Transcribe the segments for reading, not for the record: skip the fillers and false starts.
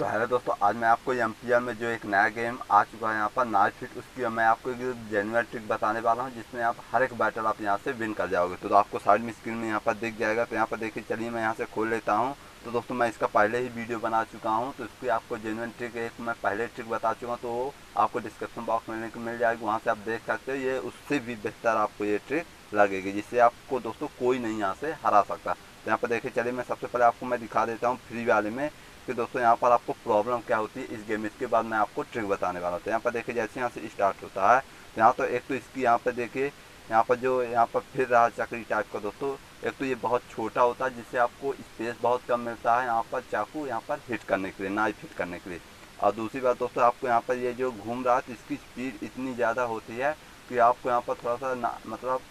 तो हेलो दोस्तों, आज मैं आपको एम्पियर में जो एक नया गेम आ चुका है यहाँ पर नाइट फिट, उसकी मैं आपको एक जेन्युइन ट्रिक बताने वाला हूँ जिसमें आप हर एक बैटल आप यहाँ से विन कर जाओगे। तो आपको साइड में स्क्रीन में यहाँ पर दिख जाएगा। तो यहाँ पर देखिए, चलिए मैं यहाँ से खोल लेता हूँ। तो दोस्तों मैं इसका पहले ही वीडियो बना चुका हूँ, तो इसकी आपको जेन्युइन ट्रिक एक मैं पहले ट्रिक बता चुका हूँ, तो आपको डिस्क्रिप्शन बॉक्स में लिंक मिल जाएगी, वहाँ से आप देख सकते हो। ये उससे भी बेहतर आपको ये ट्रिक लगेगी, जिससे आपको दोस्तों कोई नहीं यहाँ से हरा सकता। तो यहाँ पर देखिए, चलिए मैं सबसे पहले आपको मैं दिखा देता हूँ फ्री वाले में कि दोस्तों यहाँ पर आपको प्रॉब्लम क्या होती है इस गेम। इसके बाद मैं आपको ट्रिक बताने वाला हूँ। तो यहाँ पर देखिए, जैसे यहाँ से स्टार्ट होता है तो यहाँ तो एक तो इसकी यहाँ पर देखिए, यहाँ पर जो यहाँ पर फिर रहा चक्री टाइप का दोस्तों, एक तो ये बहुत छोटा होता है जिससे आपको स्पेस बहुत कम मिलता है यहाँ पर चाकू यहाँ पर हिट करने के लिए, नाइफ हिट करने के लिए। और दूसरी बात दोस्तों, आपको यहाँ पर ये जो घूम रहा है तो इसकी स्पीड इतनी ज़्यादा होती है कि आपको यहाँ पर थोड़ा सा मतलब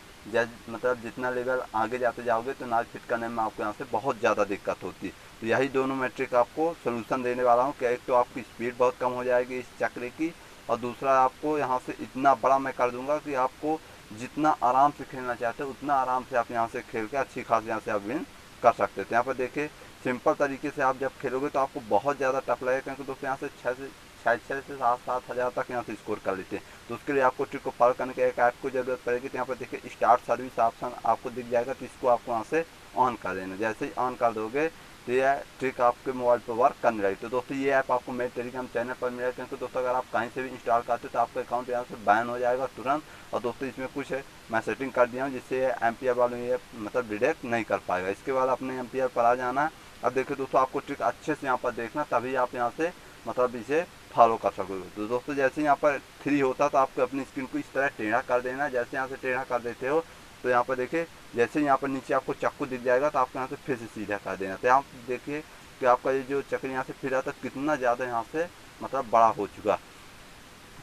जितना लेवल आगे जाते जाओगे तो नाइफ फिट करने में आपको यहाँ से बहुत ज़्यादा दिक्कत होती है। तो यही दोनों मैं ट्रिक आपको सोल्यूशन देने वाला हूँ कि एक तो आपकी स्पीड बहुत कम हो जाएगी इस चक्रे की, और दूसरा आपको यहाँ से इतना बड़ा मैं कर दूंगा कि आपको जितना आराम से खेलना चाहते हो उतना आराम से आप यहाँ से खेल के अच्छी खास यहाँ से आप विन कर सकते हो। तो यहाँ पर देखिए, सिंपल तरीके से आप जब खेलोगे तो आपको बहुत ज़्यादा टफ लगेगा, क्योंकि दोस्तों यहाँ से छः से सात हज़ार तक यहाँ से स्कोर कर लेते हैं। तो उसके लिए आपको ट्रिक को फॉलो करने के एक ऐप को जरूरत पड़ेगी। तो यहाँ पर देखिए, स्टार्ट सर्विस ऑप्शन आपको दिख जाएगा, तो इसको आपको यहाँ से ऑन कर देना। जैसे ही ऑन कर दोगे तो ये ट्रिक आपके मोबाइल पर वर्क करने लगी। तो दोस्तों ये ऐप आपको मेरे टेलीग्राम चैनल पर मिलेगा, क्योंकि दोस्तों अगर आप कहीं से भी इंस्टॉल करते हो तो आपका अकाउंट यहाँ से बैन हो जाएगा तुरंत। और दोस्तों इसमें कुछ है मैं सेटिंग कर दिया हूँ जिससे एम्पियर वालों ये मतलब डिटेक्ट नहीं कर पाएगा। इसके बाद अपने एम्पियर पर आ जाना। अब देखिए दोस्तों, आपको ट्रिक अच्छे से यहाँ पर देखना, तभी आप यहाँ से मतलब इसे फॉलो कर सकोगे। तो दोस्तों जैसे ही यहाँ पर 3 होता तो आपको अपनी स्क्रीन को इस तरह टेढ़ा कर देना। जैसे यहाँ से टेढ़ा कर देते हो तो यहाँ पर देखिए, जैसे यहाँ पर नीचे आपको चाकू दिख जाएगा तो आपको यहाँ से फिर से सीधा कर देना। तो यहाँ देखिए कि आपका ये जो चक्र यहाँ से फिर आता है कितना ज़्यादा यहाँ से मतलब बड़ा हो चुका।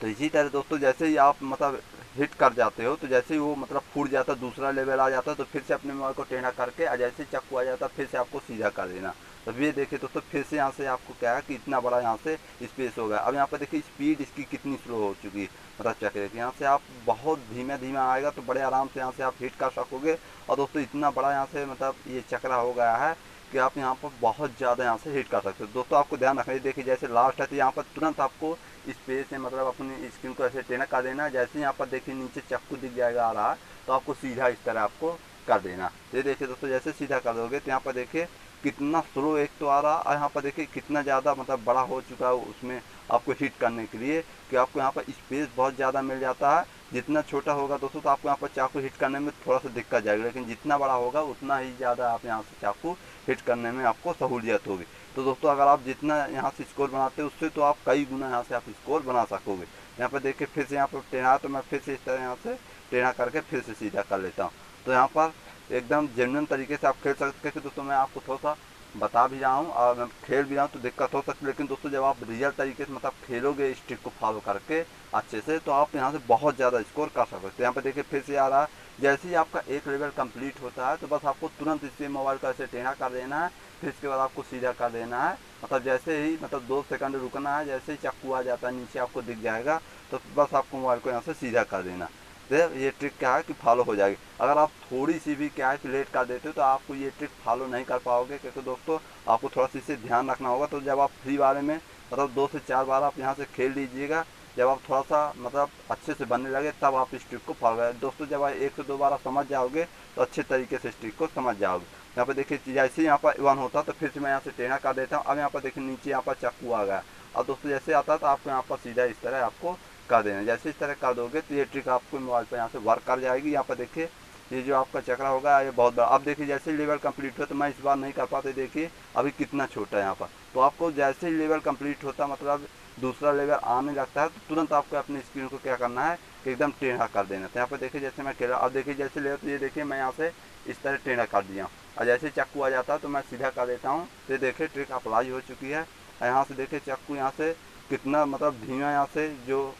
तो इसी तरह दोस्तों, जैसे ही आप मतलब हिट कर जाते हो तो जैसे ही वो मतलब फूट जाता है, दूसरा लेवल आ जाता है, तो फिर से अपने मोबाइल को टेढ़ा करके और जैसे ही चक्कू आ जाता है फिर से आपको सीधा कर देना। तो ये देखिए दोस्तों, फिर से यहाँ से आपको क्या है कि इतना बड़ा यहाँ से स्पेस हो गया। अब यहाँ पर देखिए स्पीड इसकी कितनी स्लो हो चुकी है, मतलब चक्रे की यहाँ से आप बहुत धीमे धीमे आएगा तो बड़े आराम से यहाँ से आप हिट कर सकोगे। और दोस्तों इतना बड़ा यहाँ से मतलब ये चक्रा हो गया है कि आप यहाँ पर बहुत ज़्यादा यहाँ से हिट कर सकते हो। दोस्तों आपको ध्यान रखना है, देखिए जैसे लास्ट है तो यहाँ पर तुरंत आपको स्पेस से मतलब अपनी स्क्रीन को ऐसे टेढ़ा कर देना। जैसे ही यहाँ पर देखिए नीचे चक्कू दिख जाएगा आ रहा, तो आपको सीधा इस तरह आपको कर देना। ये देखिए दोस्तों, जैसे सीधा कर दोगे तो यहाँ पर देखिए कितना स्लो एक तो आ रहा, और यहाँ पर देखिए कितना ज़्यादा मतलब बड़ा हो चुका है उसमें आपको हिट करने के लिए, कि आपको यहाँ पर स्पेस बहुत ज़्यादा मिल जाता है। जितना छोटा होगा दोस्तों तो आपको यहाँ पर चाकू हिट करने में थोड़ा सा दिक्कत जाएगी, लेकिन जितना बड़ा होगा उतना ही ज़्यादा आप यहाँ से चाकू हिट करने में आपको सहूलियत होगी। तो दोस्तों अगर आप जितना यहाँ से स्कोर बनाते हो उससे तो आप कई गुना यहाँ से आप स्कोर बना सकोगे। यहाँ पर देखिए फिर से यहाँ पर टेढ़ा, तो मैं फिर से इस तरह यहाँ से टेढ़ा करके फिर से सीधा कर लेता हूँ। तो यहाँ पर एकदम जेन्युइन तरीके से आप खेल सकते हैं। दोस्तों मैं आपको थोड़ा सा बता भी रहा हूँ और मैं खेल भी रहा हूँ तो दिक्कत हो सकती है, लेकिन दोस्तों जब आप रियल तरीके से मतलब खेलोगे इस ट्रिक को फॉलो करके अच्छे से, तो आप यहाँ से बहुत ज़्यादा स्कोर कर सकते हो। तो यहाँ पर देखिए फिर से आ रहा है, जैसे ही आपका एक लेवल कंप्लीट होता है तो बस आपको तुरंत इससे मोबाइल को ऐसे टेढ़ा कर देना है, फिर इसके बाद आपको सीधा कर देना है। मतलब जैसे ही मतलब 2 सेकंड रुकना है, जैसे ही चाकू आ जाता है नीचे आपको दिख जाएगा तो बस आपको मोबाइल को यहाँ से सीधा कर देना। तो ये ट्रिक क्या है कि फॉलो हो जाएगी। अगर आप थोड़ी सी भी क्या है कि लेट कर देते हो तो आपको ये ट्रिक फॉलो नहीं कर पाओगे, क्योंकि दोस्तों आपको थोड़ा सा इसे ध्यान रखना होगा। तो जब आप फ्री वाले में मतलब 2 से 4 बार आप यहाँ से खेल लीजिएगा, जब आप थोड़ा सा मतलब अच्छे से बनने लगे तब आप इस ट्रिक को फॉलो करें। दोस्तों जब आप 1 से 2 बार आप समझ जाओगे तो अच्छे तरीके से इस ट्रिक को समझ जाओगे। यहाँ पर देखिए जैसे यहाँ पर 1 होता तो फिर से मैं यहाँ से टेढ़ा कर देता हूँ। अब यहाँ पर देखिए नीचे यहाँ पर चाकू आ गया। अब दोस्तों जैसे आता है तो आपको यहाँ पर सीधा इस तरह आपको कर देना। जैसे इस तरह कर दोगे तो ये ट्रिक आपको मोबाइल पर यहाँ से वर्क कर जाएगी। यहाँ पर देखिए ये जो आपका चक्रा होगा ये बहुत बड़ा। अब देखिए जैसे ही लेवल कंप्लीट हो, तो मैं इस बार नहीं कर पाते, देखिए अभी कितना छोटा है यहाँ पर। तो आपको जैसे ही लेवल कंप्लीट होता मतलब दूसरा लेवल आने लगता है तो तुरंत आपको अपनी स्क्रीन को क्या करना है कि एकदम टेढ़ा कर देना। तो यहाँ पर देखिए जैसे मैं खेला, अब देखिए जैसे लेवल, तो ये देखिए मैं यहाँ से इस तरह टेढ़ा कर दिया और जैसे ही चाकू आ जाता है तो मैं सीधा कर देता हूँ। तो देखिए ट्रिक अप्लाई हो चुकी है। यहाँ से देखिए चाकू यहाँ से कितना मतलब धीमा यहाँ से जो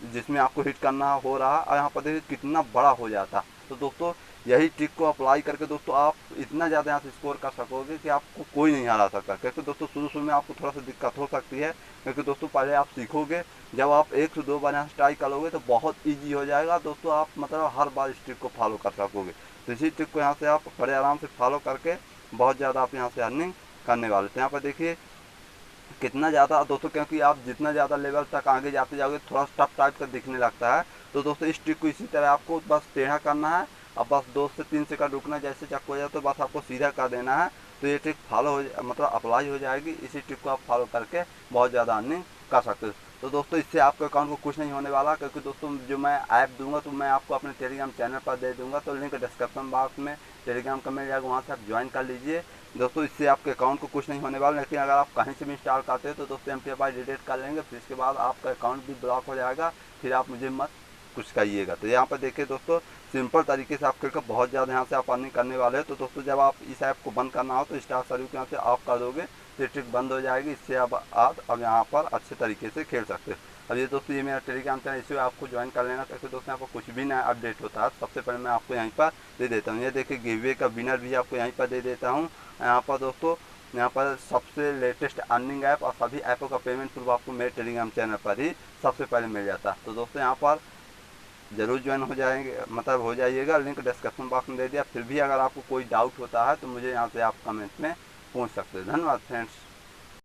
जिसमें आपको हिट करना हो रहा, और यहाँ पर देखिए कितना बड़ा हो जाता। तो दोस्तों यही ट्रिक को अप्लाई करके दोस्तों आप इतना ज़्यादा यहाँ से स्कोर कर सकोगे कि आपको कोई नहीं हरा सकता। क्योंकि दोस्तों शुरू में आपको थोड़ा सा दिक्कत हो सकती है, क्योंकि दोस्तों पहले आप सीखोगे, जब आप 1 से 2 बार यहाँ से ट्राई करोगे तो बहुत ईजी हो जाएगा दोस्तों। आप मतलब हर बार इस ट्रिक को फॉलो कर सकोगे। तो इसी ट्रिक को यहाँ से आप बड़े आराम से फॉलो करके बहुत ज़्यादा आप यहाँ से अर्निंग करने वाले थे। यहाँ पर देखिए कितना ज़्यादा दोस्तों, क्योंकि आप जितना ज़्यादा लेवल तक आगे जाते जाओगे थोड़ा टफ टाइप का दिखने लगता है। तो दोस्तों इस ट्रिक को इसी तरह आपको बस टेढ़ा करना है, अब बस 2 से 3 सेकंड रुकना, जैसे चक्कू हो जाए तो बस आपको सीधा कर देना है। तो ये ट्रिक फॉलो हो मतलब अप्लाई हो जाएगी। इसी ट्रिक को आप फॉलो करके बहुत ज़्यादा अर्निंग कर सकते हो। तो दोस्तों इससे आपके अकाउंट को कुछ नहीं होने वाला, क्योंकि दोस्तों जो मैं ऐप दूंगा तो मैं आपको अपने टेलीग्राम चैनल पर दे दूंगा, तो लिंक डिस्क्रिप्शन बॉक्स में टेलीग्राम का मिल जाएगा, वहाँ से आप ज्वाइन कर लीजिए। दोस्तों इससे आपके अकाउंट को कुछ नहीं होने वाला, लेकिन अगर आप कहीं से भी इंस्टॉल करते हो तो दोस्तों MPFI डिलीट कर लेंगे, फिर इसके बाद आपका अकाउंट भी ब्लॉक हो जाएगा, फिर आप मुझे मत कुछ कहिएगा। तो यहाँ पर देखिए दोस्तों, सिंपल तरीके से आप करके बहुत ज़्यादा यहाँ से आप अर्निंग करने वाले हो। तो दोस्तों जब आप इस ऐप को बंद करना हो तो स्टार सर्विस यहाँ से ऑफ कर दोगे तो ट्रिक बंद हो जाएगी। इससे अब यहाँ पर अच्छे तरीके से खेल सकते हो। अब ये दोस्तों ये मेरा टेलीग्राम चैनल, इसे आपको ज्वाइन कर लेना, ताकि दोस्तों यहाँ पर कुछ भी नया अपडेट होता है सबसे पहले मैं आपको यहीं पर दे देता हूँ। ये देखिए गिववे का विनर भी आपको यहीं पर दे देता हूँ। यहाँ पर दोस्तों, यहाँ पर सबसे लेटेस्ट अर्निंग ऐप और सभी ऐपों का पेमेंट प्रूफ आपको मेरे टेलीग्राम चैनल पर ही सबसे पहले मिल जाता है। तो दोस्तों यहाँ पर ज़रूर ज्वाइन हो जाएंगे, मतलब हो जाइएगा, लिंक डिस्क्रिप्शन बॉक्स में दे दिया। फिर भी अगर आपको कोई डाउट होता है तो मुझे यहाँ से आप कमेंट में पूछ सकते हो। धन्यवाद फ्रेंड्स।